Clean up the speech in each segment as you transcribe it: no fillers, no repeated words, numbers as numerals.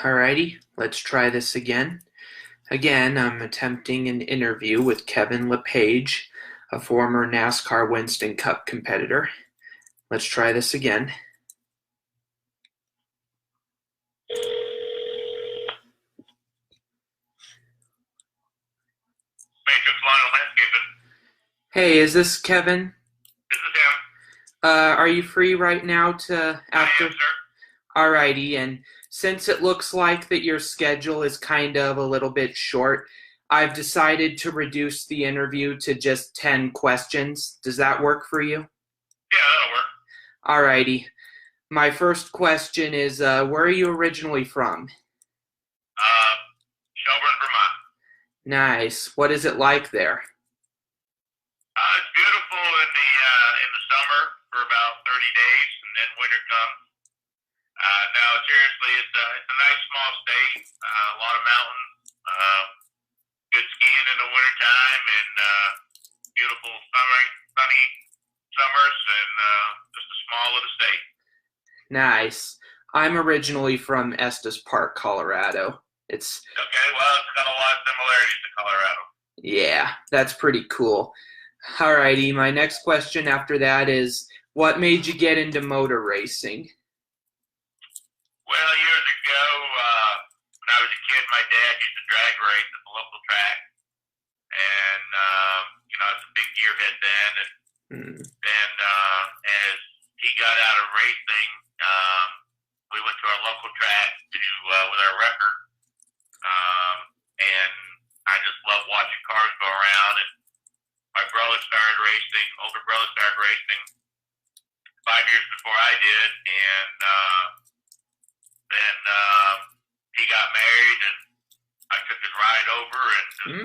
Alrighty, let's try this again. Again, I'm attempting an interview with Kevin Lepage, a former NASCAR Winston Cup competitor. Let's try this again. Hey, is this Kevin? This is him. Are you free right now to after? I am, sir. Alrighty, and since it looks like that your schedule is kind of a little bit short, I've decided to reduce the interview to just 10 questions. Does that work for you? Yeah, that'll work. Alrighty. My first question is, where are you originally from? Shelburne, Vermont. Nice. What is it like there? It's beautiful in the summer for about 30 days, and then winter comes. No, seriously, it's a nice small state. A lot of mountains. Good skiing in the wintertime, and beautiful sunny summers, and just a small little state. Nice. I'm originally from Estes Park, Colorado. Okay, well, it's got a lot of similarities to Colorado. Yeah, that's pretty cool. Alrighty, my next question after that is, what made you get into motor racing? Well, years ago, when I was a kid, my dad used to drag race at the local track, and I was a big gearhead then. And then as he got out of racing, we went to our local track to with our record, and I just love watching cars go around. And my brother started racing, older brother started racing 5 years before I did, and then he got married, and I took his ride over, and just,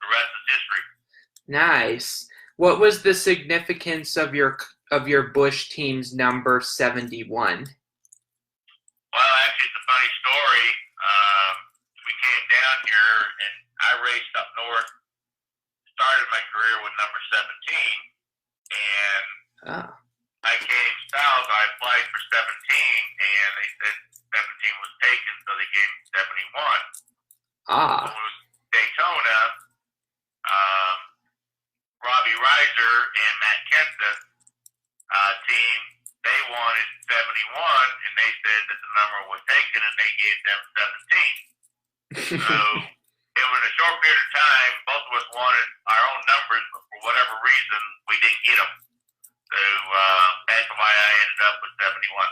the rest is history. Nice. What was the significance of your Busch team's number 71? Well, actually, it's a funny story. We came down here, and I raced up north. Started my career with number 17, and I came south. I applied for 17, and they said 17 was taken, so they gave me 71. So it was Daytona. Robbie Reiser and Matt Kenseth team, they wanted 71, and they said that the number was taken, and they gave them 17. So it was a short period of time. Both of us wanted our own numbers, but for whatever reason, we didn't get them. So that's why I ended up with 71.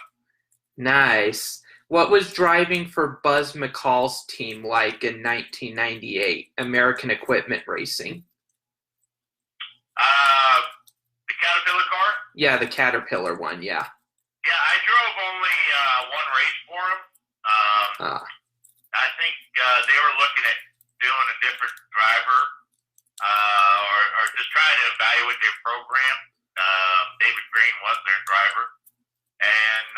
Nice. What was driving for Buzz McCall's team like in 1998, American Equipment Racing? The Caterpillar car? Yeah, the Caterpillar one, yeah. Yeah, I drove only one race for him. I think they were looking at doing a different driver, or just trying to evaluate their program. David Green was their driver, and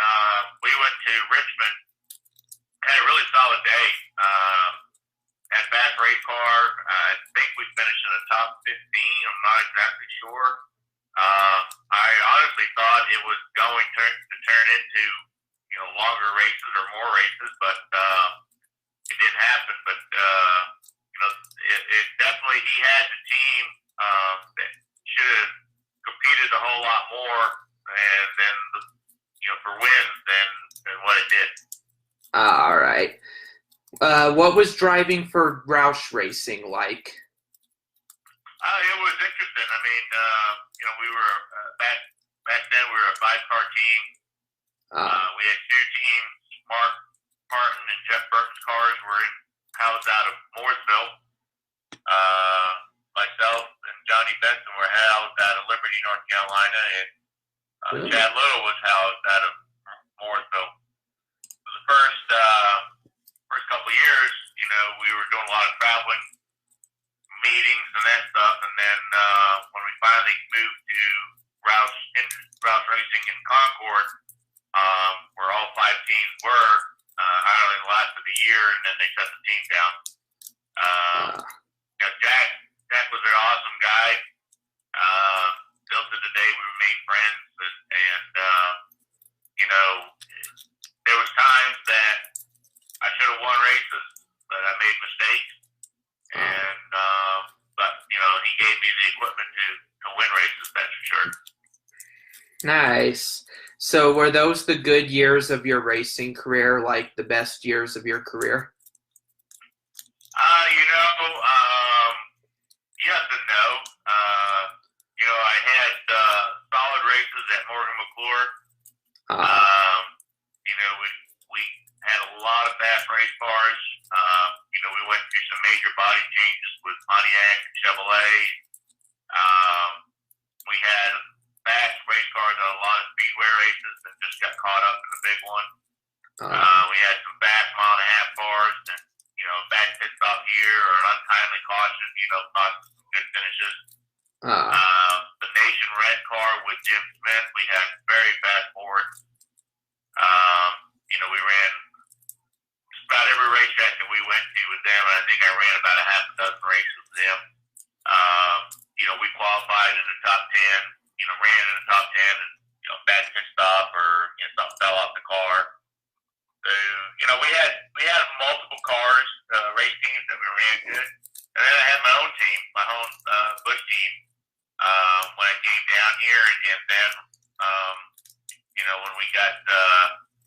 we went to Richmond. Had a really solid day. Had a fast race car. I think we finished in the top 15. I'm not exactly sure. I honestly thought it was going to turn into longer races or more races, but it didn't happen. But it definitely, he had the team that should have competed a whole lot more, and then for wins than what it did. All right. What was driving for Roush Racing like? It was interesting. I mean, we were back then. We were a 5-car team. We had 2 teams. Mark Martin and Jeff Burton's cars were housed out of Mooresville. Myself and Johnny Benson were housed out of Liberty, North Carolina, and Chad Little was housed out of Mooresville. For the first couple of years, we were doing a lot of traveling, meetings and that stuff, and then when we finally moved to Roush Racing in Concord, where all 5 teams were, I only lasted a year, and then they shut the team down. Jack was an awesome guy. Still to the day we remain friends, and there was times that Nice. So were those the good years of your racing career, like the best years of your career? You know, yes and no. I had solid races at Morgan McClure. Uh, We had a lot of fast race cars. We went through some major body changes with Pontiac and Chevrolet. We had fast race cars on a lot of speedway races that just got caught up in the big one. We had some fast mile and a half cars and, bad pit stop here or an untimely caution, caused some good finishes. The Nation Red car with Jim Smith, we had very fast Fords. We ran about every racetrack that we went to with them, and I think I ran about a half a dozen races with them. We qualified in the top 10, ran in the top 10 and, bad pit stop or, something fell off the car. So, we had multiple cars, race teams that we ran good. And then I had my own team, my own Bush team, when I came down here. And then, when we got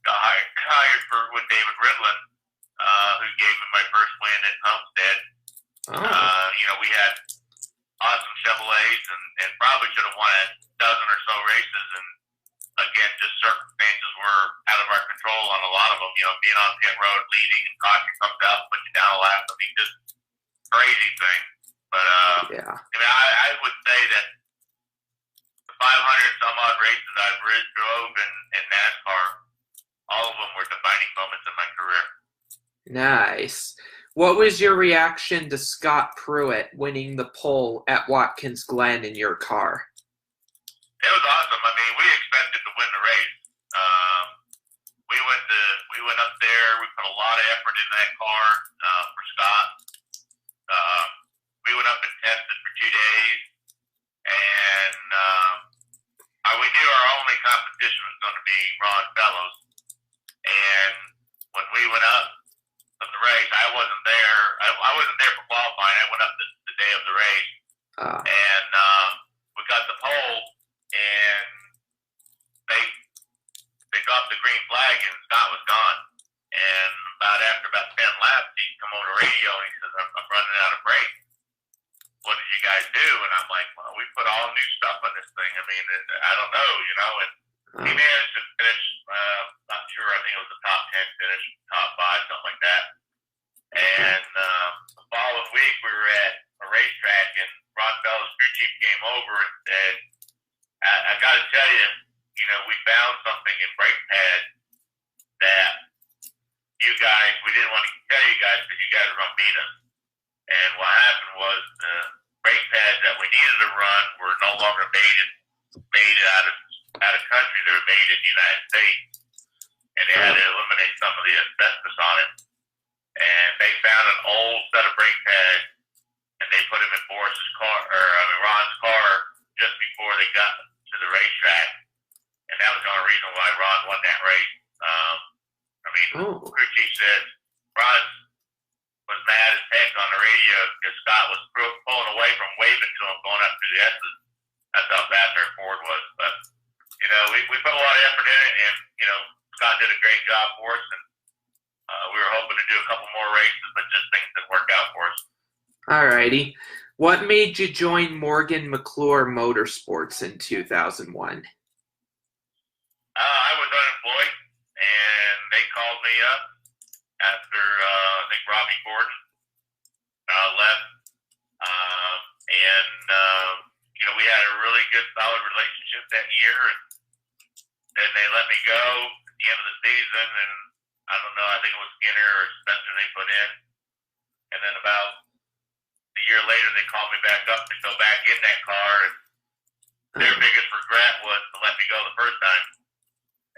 hired with David Ridlin, who gave me my first win at Homestead. We had awesome Chevrolets and probably should have won a dozen or so races. And again, just circumstances were out of our control on a lot of them. Being on pit road, leading, and caution comes out, put you down a lap. I mean, just crazy thing. But I would say that the 500 some odd races I've drove in NASCAR, all of them were defining moments in my career. Nice. What was your reaction to Scott Pruitt winning the pole at Watkins Glen in your car? It was awesome. I mean, we expected to win the race. We went up there. We put a lot of effort in that car for Scott. We went up and tested for 2 days, and we knew our only competition was going to be Ron Fellows. And when we went up to the race, I wasn't there. I wasn't there for qualifying. I went up the day of the race, and we got the pole, and they dropped the green flag, and Scott was gone. And after about 10 laps, he come on the radio and he says, "I'm running out of brakes. What did you guys do?" And I'm like, "Well, we put all new stuff on this thing. I mean, I don't know, And he managed to finish. Not sure. I think it was a top 10 finish, top 5, something like that. And the following week, we were at a racetrack, and Ron Bell's crew chief came over and said, "I got to tell you, we found something in brake pads that you guys, we didn't want to tell you guys because you guys were going to beat us." And what happened was the brake pads that we needed to run were no longer made out of country. They were made in the United States, and they had to eliminate some of the asbestos on it. And they found an old set of brake pads, and they put them in Ron's car just before they got to the racetrack. And that was the only reason why Ron won that race. Crew chief said Ron was mad as heck on the radio because Scott was pulling away from waving to him going up through the S's. That's how fast our Ford was. But, we put a lot of effort in it, and, Scott did a great job for us. And we were hoping to do a couple more races, but just things didn't work out for us. All righty. What made you join Morgan McClure Motorsports in 2001? I was unemployed, and they called me up after, I think, Robbie Gordon left. We had a really good, solid relationship that year, and then they let me go at the end of the season, and I don't know, I think it was Skinner or Spencer they put in. And then about a year later, they called me back up to go back in that car, and their biggest regret was to let me go the first time.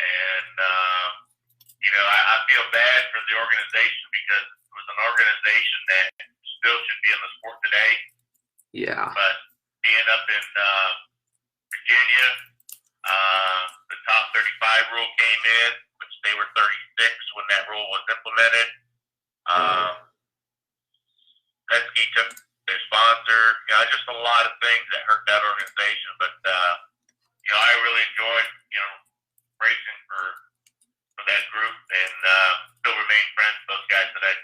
And, I feel bad for the organization because it was an organization that still should be in the sport today. Yeah. But being up in Virginia, the top 35 rule came in, which they were 36 when that rule was implemented. Penske took their sponsor, just a lot of things that hurt that organization. But, I really enjoyed and still remain friends with those guys today.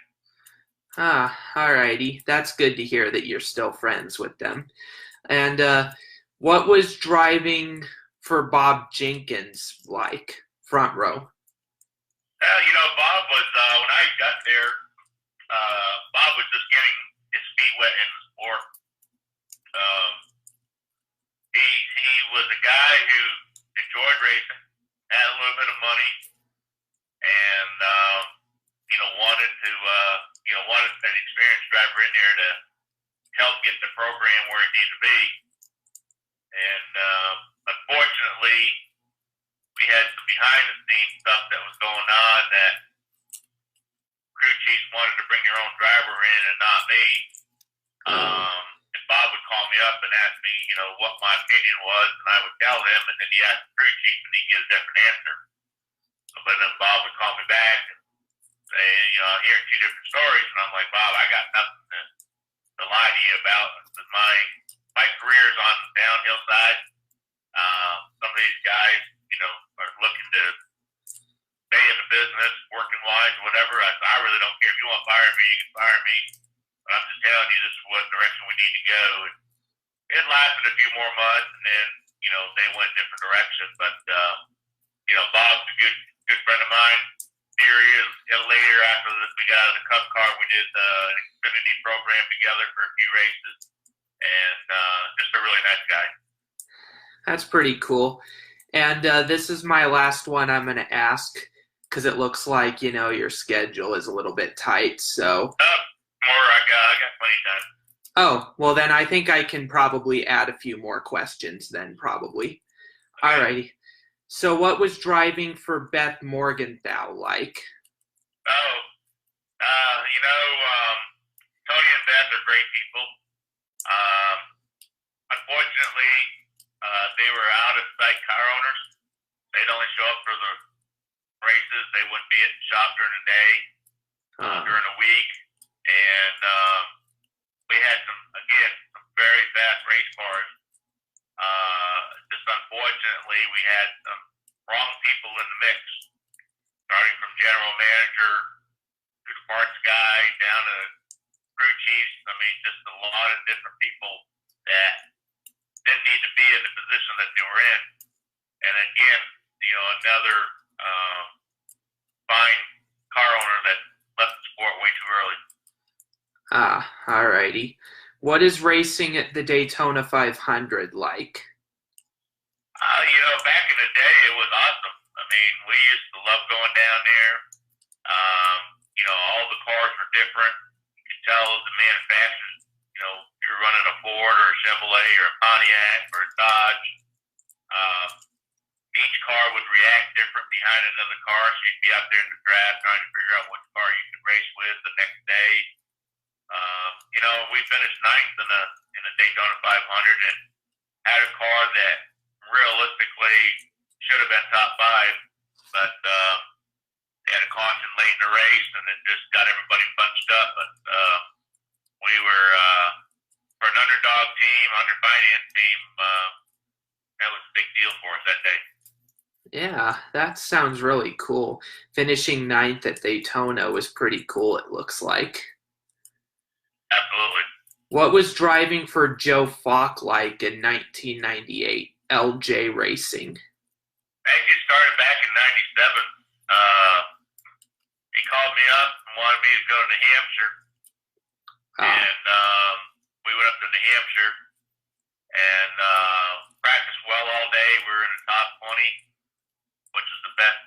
Alrighty. That's good to hear that you're still friends with them. And what was driving for Bob Jenkins like, front row? Bob was, when I got there, Bob was just getting his feet wet in the sport. He was a guy who enjoyed racing, had a little bit of money, and wanted an experienced driver in there to help get the program where it needed to be. And unfortunately, we had some behind-the-scenes stuff that was going on that crew chiefs wanted to bring their own driver in and not me. And Bob would call me up and ask me, what my opinion was, and I would tell him, and then he asked the crew chief, and he'd get a different answer. But then Bob would call me back and say, I'm hearing two different stories, and I'm like, Bob, I got nothing to lie to you about. My career is on the downhill side. Some of these guys, are looking to stay in the business, working wise, whatever. I really don't care. If you want to fire me, you can fire me. But I'm just telling you, this is what direction we need to go. And it lasted a few more months, and then, they went a different direction. But, Bob's a good friend of mine. Here he is later after we got out of the Cup car. We did an Xfinity program together for a few races, and just a really nice guy. That's pretty cool. And this is my last one I'm going to ask because it looks like, your schedule is a little bit tight. So. I got plenty of time. Oh, well then I think I can probably add a few more questions then probably. Okay. Alrighty. So what was driving for Beth Morgenthau like? Tony and Beth are great people. Unfortunately, they were out-of-sight car owners. They'd only show up for the races. They wouldn't be at the shop during the day, during the week. And we had some very fast race cars. Just unfortunately, we had some wrong people in the mix, starting from general manager to the parts guy down to crew chiefs. I mean, just a lot of different people that didn't need to be in the position that they were in. And again, another fine car owner that left the sport way too early. Alrighty. What is racing at the Daytona 500 like? Back in the day, it was awesome. I mean, we used to love going down there. All the cars were different. You could tell the manufacturers, if you're running a Ford or a Chevrolet or a Pontiac or a Dodge, each car would react different behind another car, so you'd be out there in the draft trying to figure out what car you could race with the next day. We finished ninth in the Daytona 500 and had a car that realistically should have been top five, but had a caution late in the race, and it just got everybody bunched up. But we were, for an underdog team, under-financed team, that was a big deal for us that day. Yeah, that sounds really cool. Finishing ninth at Daytona was pretty cool, it looks like. Absolutely. What was driving for Joe Falk like in 1998, LJ Racing? Actually started back in 97. He called me up and wanted me to go to New Hampshire. And we went up to New Hampshire and practiced well all day. We were in the top 20, which was the best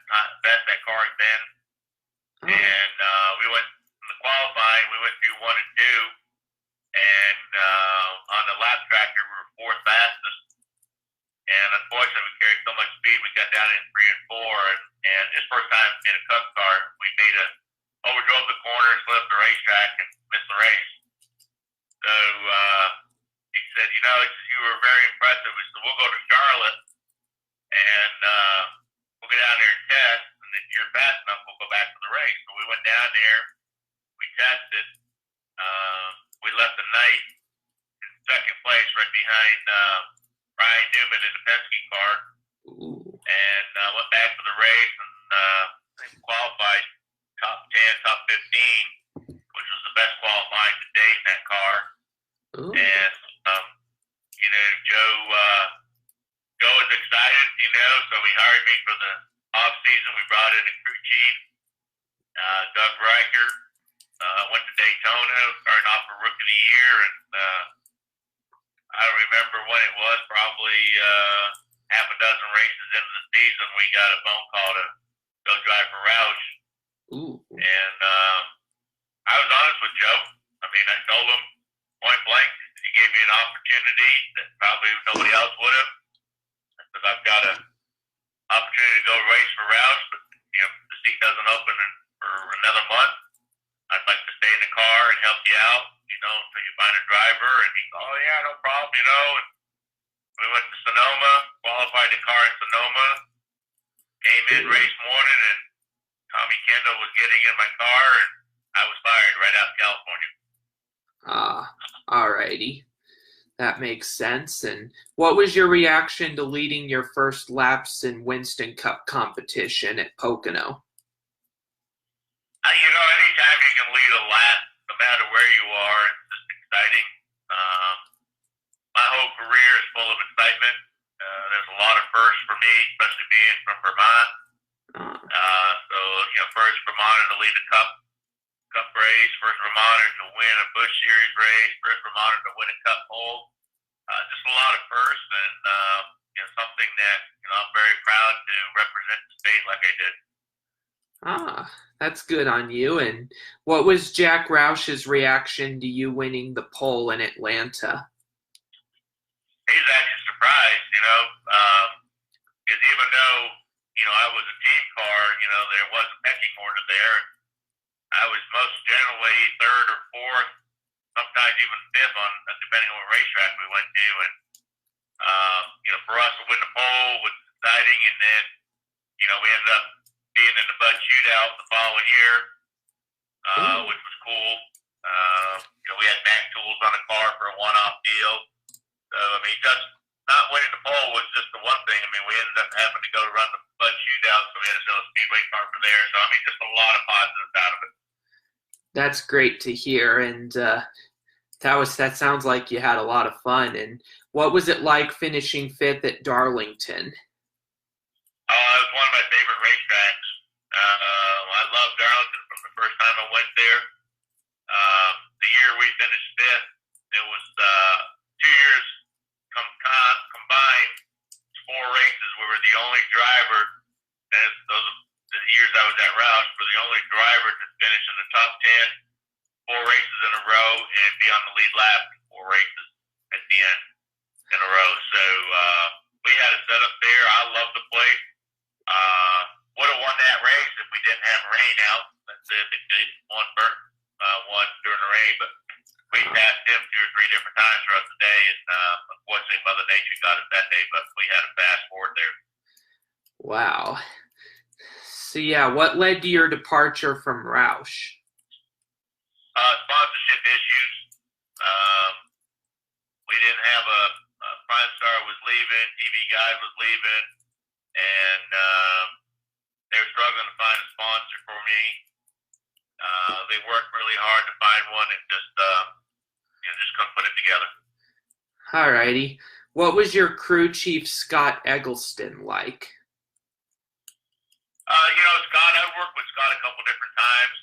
that car had been. And we went from the qualifying, we went through 1 and 2. And on the lap tractor, we were fourth fastest. And unfortunately, we carried so much speed, we got down in 3 and 4. And his first time in a Cup car, we overdrove the corner, slid up the racetrack, and missed the race. So he said, you were very impressive. He said, we'll go to Charlotte, and we'll get down there and test. And if you're fast enough, we'll go back to the race. So we went down there, we tested. We left the night in second place right behind Ryan Newman in the Penske car. Ooh. And went back for the race, and think we qualified top 10, top 15, which was the best qualifying to date in that car. Ooh. And Joe was excited, so he hired me for the off season. We brought in a crew chief, Doug Riker. Went to Daytona, starting off for Rookie of the Year, and I remember when it was, probably half a dozen races into the season, we got a phone call to go drive for Roush. Ooh. And I was honest with Joe. I mean, I told him point blank, he gave me an opportunity that probably nobody else would have. I said, I've got an opportunity to go race for Roush, but the seat doesn't open for another month. I'd like to stay in the car and help you out, until you find a driver. And he said, oh, yeah, no problem, And we went to Sonoma, qualified the car in Sonoma, came in race morning, and Tommy Kendall was getting in my car, and I was fired right out of California. All righty. That makes sense. And what was your reaction to leading your first laps in Winston Cup competition at Pocono? Anytime you can lead a lap, no matter where you are, it's just exciting. My whole career is full of excitement. There's a lot of firsts for me, especially being from Vermont. First Vermonter to lead a cup race, first Vermonter to win a Busch Series race, first Vermonter to win a Cup pole. Just a lot of firsts, and something that I'm very proud to represent the state like I did. That's good on you. And what was Jack Roush's reaction to you winning the pole in Atlanta? He's actually surprised, because even though, I was a team car, there was a pecking order there. I was most generally third or fourth, sometimes even fifth depending on what racetrack we went to. And, for us to win the pole was exciting. And then, we ended up being in the Bud Shootout the following year, which was cool. We had Mac tools on the car for a one-off deal. So, just not winning the pole was just the one thing. We ended up having to go run the Bud Shootout, so we had to sell a speedway car for there. So, just a lot of positives out of it. That's great to hear. And that sounds like you had a lot of fun. And what was it like finishing fifth at Darlington? It was one of my favorite racetracks. I loved Darlington from the first time I went there. The year we finished fifth, it was 2 years combined, 4 races. We were the only driver, and the years I was at Roush, were the only driver to finish in the top 10, 4 races in a row, and be on the lead lap in 4 races at the end in a row. So we had a setup there. I loved the place. Would have won that race if we didn't have rain out. That's it. One during the rain, but we passed him 2 or 3 different times throughout the day, and unfortunately Mother Nature got us that day, but we had a fast forward there. Wow. So what led to your departure from Roush? Sponsorship issues. We didn't have a Prime Star was leaving, TV Guide was leaving, and they were struggling to find a sponsor for me. They worked really hard to find one, and just couldn't put it together. All righty. What was your crew chief, Scott Eggleston, like? Scott, I've worked with Scott a couple different times.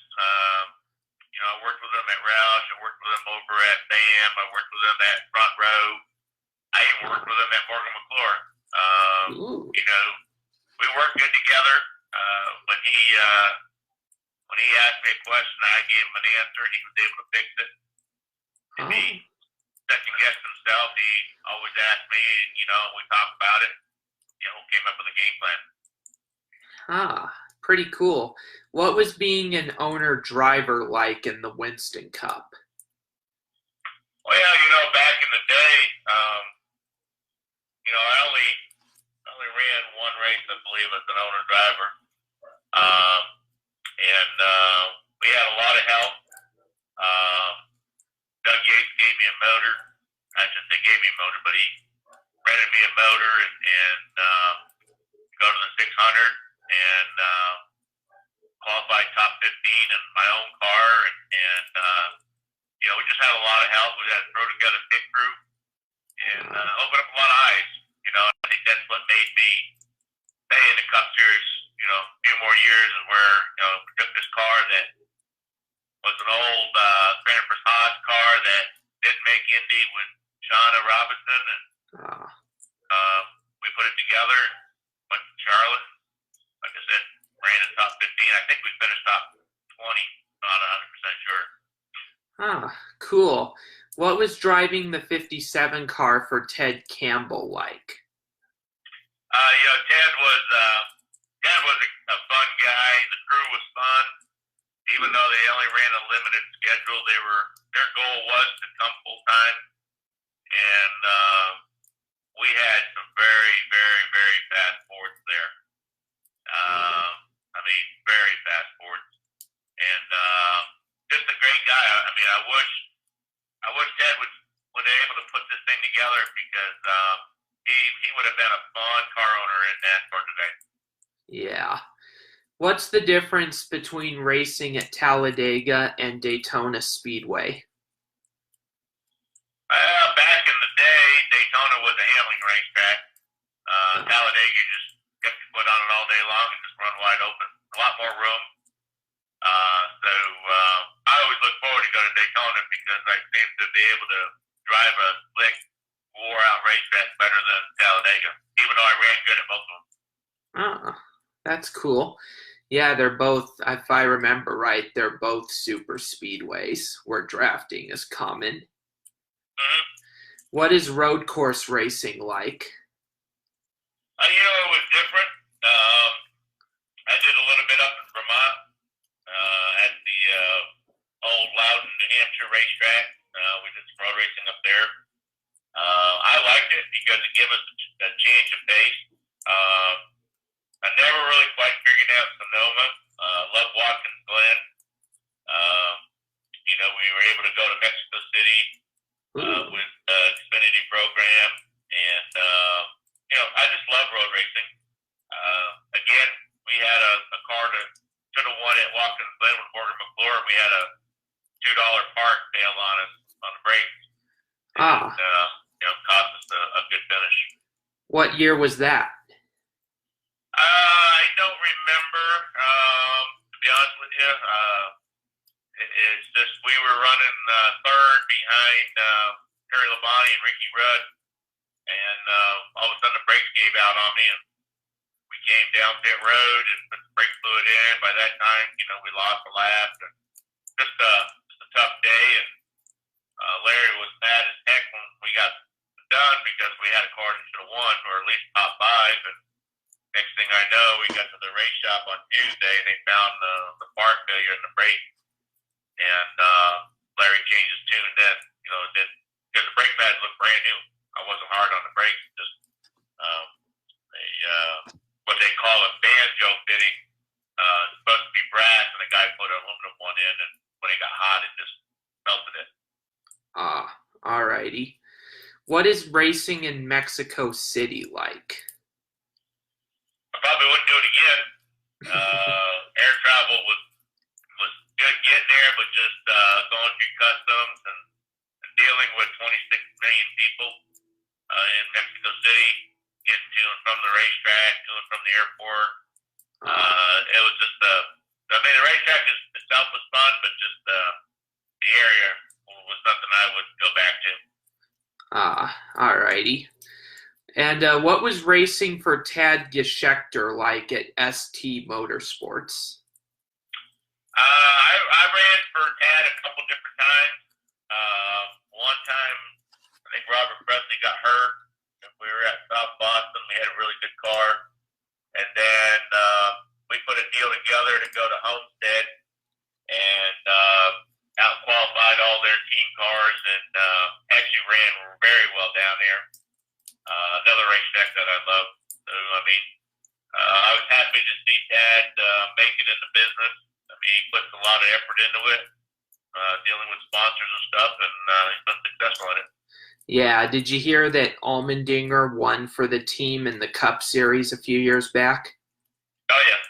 I worked with him at Roush. I worked with him over at BAM. I worked with him at Front Row. I even worked with him at Morgan McClure. We worked good together. When he asked me a question, I gave him an answer, and he was able to fix it. If he second-guessed himself, he always asked me, and, we talked about it, came up with a game plan. Pretty cool. What was being an owner-driver like in the Winston Cup? Well, back in the day, I only ran one race, I believe, as an owner-driver. And we had a lot of help. Doug Yates gave me a motor. I shouldn't say gave me a motor, but he rented me a motor and go to the 600. And in my own car, and we just had a lot of help. We had to throw together a pit crew and open up a lot of eyes. I think that's what made me stay in the Cup Series, a few more years, and where we took this car that was an old Cranford Haas car that didn't make Indy with Shauna Robinson, and we put it together, went to Charlotte. Like I said, ran in top 15. I think we finished top 20. Not 100% sure. Cool. What was driving the 57 car for Ted Campbell like? Ted was a fun guy. The crew was fun. Even though they only ran a limited schedule, their goal was to come full time. And we had some very, very, very fast Fords there. Very fast Fords. And just a great guy. I wish Ted would be able to put this thing together, because he would have been a fun car owner in NASCAR today. Yeah. What's the difference between racing at Talladega and Daytona Speedway? Back in the day, Daytona was a handling racetrack. Talladega just kept your foot on it all day long and just run wide open. A lot more room. I always look forward to going to Daytona, because I seem to be able to drive a slick, wore-out racetrack better than Talladega, even though I ran good at both of them. That's cool. Yeah, they're both, if I remember right, they're both super speedways where drafting is common. Mm-hmm. What is road course racing like? It was different. I did a little bit up in Vermont at the old Loudon, New Hampshire racetrack. We did some road racing up there. I liked it because it gave us a change of pace. I never really quite figured out Sonoma. Love Watkins Glen. We were able to go to Mexico City with the Xfinity program, and I just love road racing. Again, we had a car that should have won at Watkins Glen with Morgan McClure. We had a $2 park bail on us on the brakes. Cost us a good finish. What year was that? I don't remember, to be honest with you. It's just we were running third behind Terry Labonte and Ricky Rudd, and all of a sudden the brakes gave out on me, and we came down pit road and put the brake fluid in. By that time, we lost a lap. And just a tough day, and Larry was mad as heck when we got done, because we had a car that should have won, or at least top 5. And next thing I know, we got to the race shop on Tuesday, and they found the part failure in the brake. And Larry changed his tune then, because the brake pads looked brand new. I wasn't hard on the brakes, just what they call a banjo fitting. It's supposed to be brass, and the guy put an aluminum one in, and when it got hot, it just melted it. Alrighty. What is racing in Mexico City like? I probably wouldn't do it again. Air travel was good getting there, but just going through customs and dealing with 26 million people in Mexico City, getting to and from the racetrack, to and from the airport. It was just the racetrack itself was fun, but just the area was something I would go back to. Alrighty. And what was racing for Tad Geschechter like at ST Motorsports? I ran for Tad a couple different times. One time, I think Robert Presley got hurt. We were at South Boston. We had a really good car. And then we put a deal together to go to Homestead and out-qualified all their team cars, and actually ran very well down there. Another racetrack that I love. So, I was happy to see Tad make it in the business. He puts a lot of effort into it, dealing with sponsors and stuff, and he's been successful in it. Yeah, did you hear that Allmendinger won for the team in the Cup Series a few years back? Oh, yeah.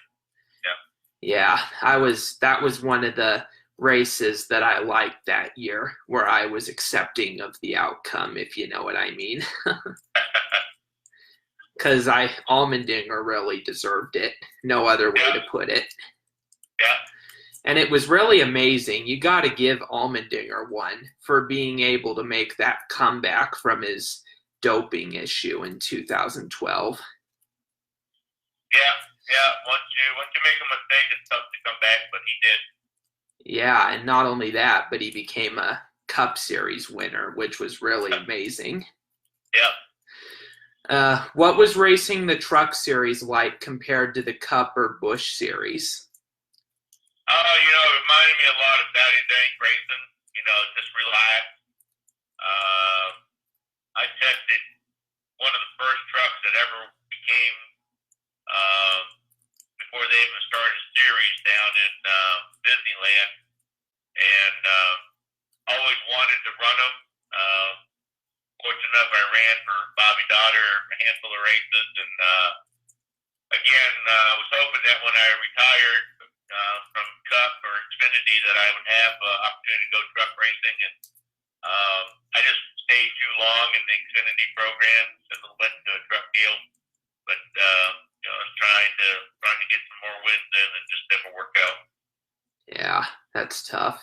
Yeah. Yeah, that was one of the races that I liked that year where I was accepting of the outcome, if you know what I mean. Because Allmendinger really deserved it. No other way to put it. Yeah. And it was really amazing. You got to give Allmendinger one for being able to make that comeback from his doping issue in 2012. Yeah. Once you make a mistake, it's tough to come back, but he did. Yeah, and not only that, but he became a Cup Series winner, which was really amazing. Yeah. What was racing the Truck Series like compared to the Cup or Busch Series? It reminded me a lot of Saturday Day racing. Just relax. I tested one of the first trucks that ever became before they even started a series down in Disneyland, and always wanted to run them. Fortunate enough, I ran for Bobby Daughter a handful of races, and again, I was hoping that when I retired from Cup or Xfinity that I would have opportunity to go truck racing, and I just stayed too long in the Xfinity program and went to a truck deal. But I was trying to get some more wins in, and just never worked out. Yeah, that's tough.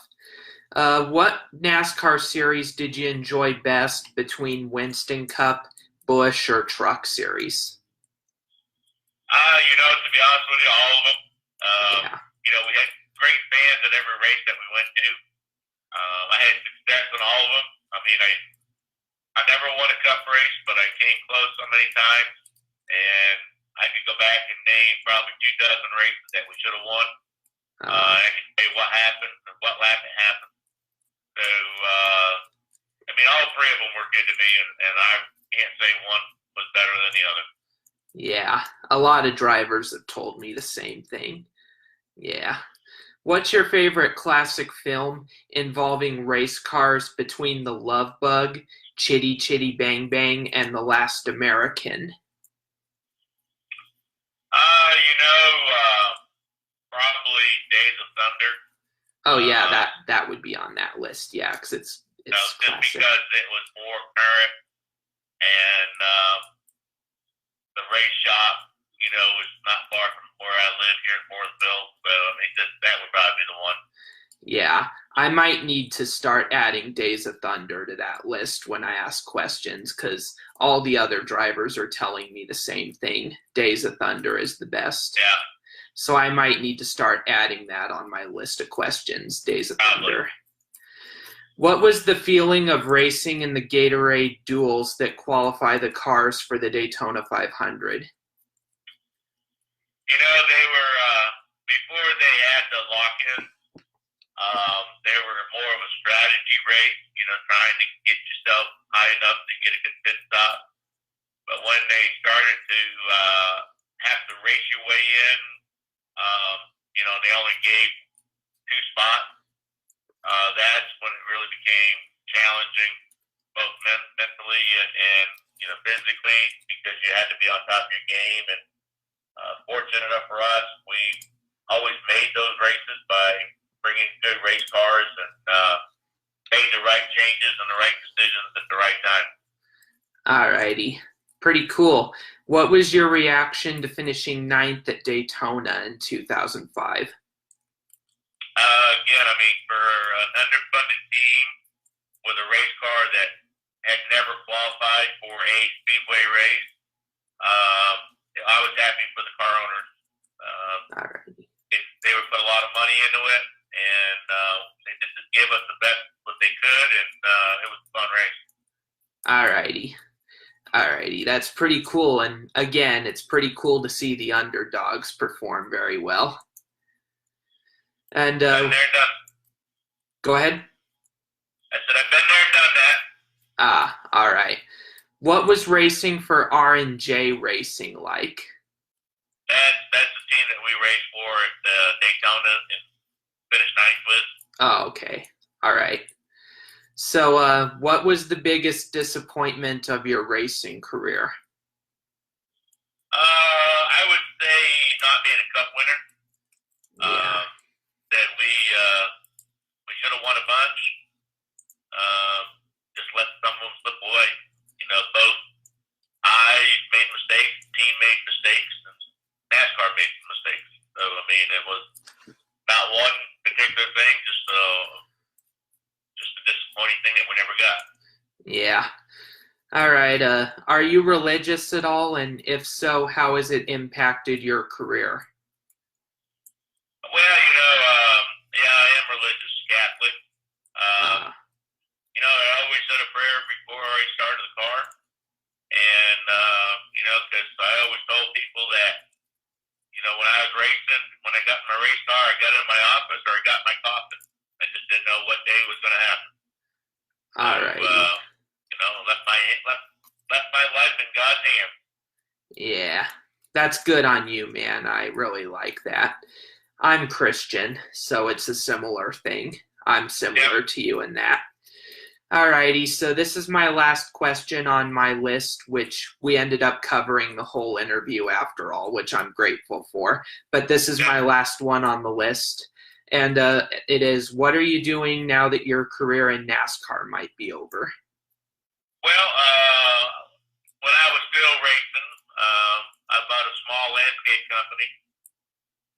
What NASCAR series did you enjoy best between Winston Cup, Busch, or Truck Series? To be honest with you, all of them. Yeah. We had great fans at every race that we went to. I had success in all of them. I never won a Cup race, but I came close so many times, and I could go back and name probably 2 dozen races that we should have won. I can tell you what happened and what lap it happened. So, all 3 of them were good to me, and I can't say one was better than the other. Yeah, a lot of drivers have told me the same thing. Yeah. What's your favorite classic film involving race cars between The Love Bug, Chitty Chitty Bang Bang, and The Last American? Probably Days of Thunder. Oh yeah, that would be on that list. Yeah, because it's just classic. Because it was more current, and the race shop, is not far from where I live here in Morrisville. So that would probably be the one. Yeah, I might need to start adding Days of Thunder to that list when I ask questions, because all the other drivers are telling me the same thing. Days of Thunder is the best. Yeah. So I might need to start adding that on my list of questions, Days of Thunder. What was the feeling of racing in the Gatorade duels that qualify the cars for the Daytona 500? They were, before they had the lock-in, they were more of a strategy race, trying to get yourself high enough to get a good pit stop. But when they started to have to race your way in, they only gave 2 spots. That's when it really became challenging, both mentally and physically, because you had to be on top of your game. And fortunate enough for us, we always made those races by bringing good race cars and made the right changes and the right decisions at the right time. Alrighty. Pretty cool. What was your reaction to finishing 9th at Daytona in 2005? Again, for an underfunded team with a race car that had never qualified for a speedway race, I was happy for the car owners. Alrighty. They would put a lot of money into it, and they just gave us the best what they could, and it was a fun race. Alrighty, that's pretty cool. And again, it's pretty cool to see the underdogs perform very well. And been there, done. Go ahead. I said I've been there, done that. All right. What was racing for R&J Racing like? That's the team that we raced for at Daytona and finished 9th with. Oh, okay. All right. So, what was the biggest disappointment of your racing career? I would say not being a Cup winner. good thing, just a disappointing thing that we never got. Yeah. All right. Are you religious at all? And if so, how has it impacted your career? Well, yeah, I am religious, Catholic. Uh, I always said a prayer before I started the car, and because I always told people that, when I was racing, when I got in my race car, I got in my office or I got in my coffin. I just didn't know what day was going to happen. all right. Left my life in God's hands. Yeah. That's good on you, man. I really like that. I'm Christian, so it's a similar thing. I'm similar to you in that. Alrighty, so this is my last question on my list, which we ended up covering the whole interview after all, which I'm grateful for. But this is my last one on the list. And it is, what are you doing now that your career in NASCAR might be over? Well, when I was still racing, I bought a small landscape company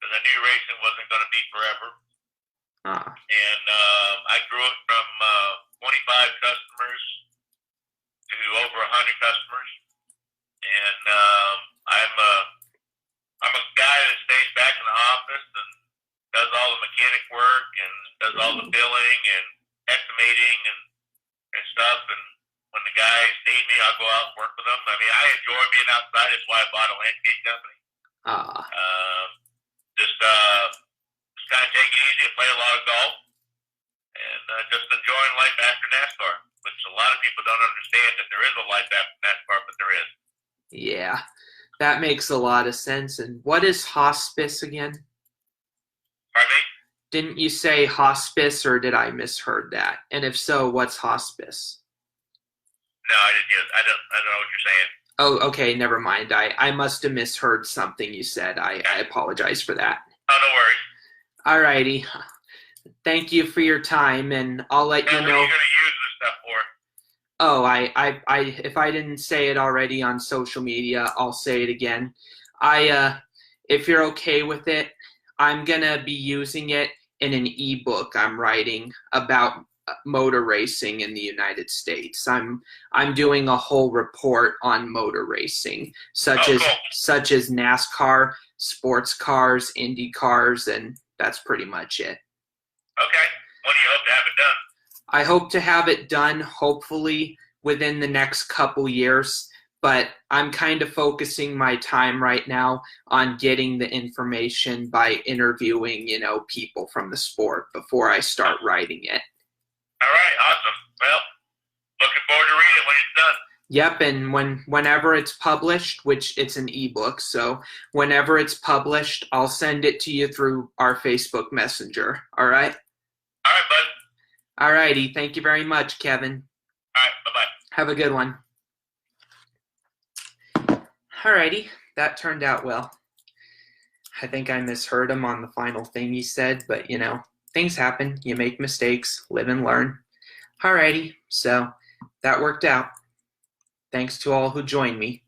because I knew racing wasn't going to be forever. And I grew it from 25 customers to over 100 customers. And I'm a guy that stays back in the office and does all the mechanic work and does all the billing and estimating and stuff. And when the guys need me, I'll go out and work with them. I mean, I enjoy being outside. That's why I bought a landscape company. Just kind of take it easy and play a lot of golf. And just enjoying life after NASCAR, which a lot of people don't understand that there is a life after NASCAR, but there is. Yeah, that makes a lot of sense. And what is hospice again? Pardon me? Didn't you say hospice, or did I misheard that? And if so, what's hospice? No, I didn't. I don't know what you're saying. Oh, okay, never mind. I must have misheard something you said. I apologize for that. Oh, no worries. Alrighty. Thank you for your time, and I'll let you know. What are you going to use this stuff for? Oh, I if I didn't say it already on social media, I'll say it again. If you're okay with it, I'm gonna be using it in an ebook I'm writing about motor racing in the United States. I'm doing a whole report on motor racing, such as NASCAR, sports cars, Indy cars, and that's pretty much it. Okay. When do you hope to have it done? I hope to have it done hopefully within the next couple years, but I'm kind of focusing my time right now on getting the information by interviewing, people from the sport before I start writing it. All right, awesome. Well, looking forward to reading it when it's done. Yep, and whenever it's published, which it's an ebook, so whenever it's published, I'll send it to you through our Facebook Messenger. All right? All right, bud. All righty. Thank you very much, Kevin. All right, bye-bye. Have a good one. All righty. That turned out well. I think I misheard him on the final thing he said, but, things happen. You make mistakes, live and learn. All righty. So that worked out. Thanks to all who joined me.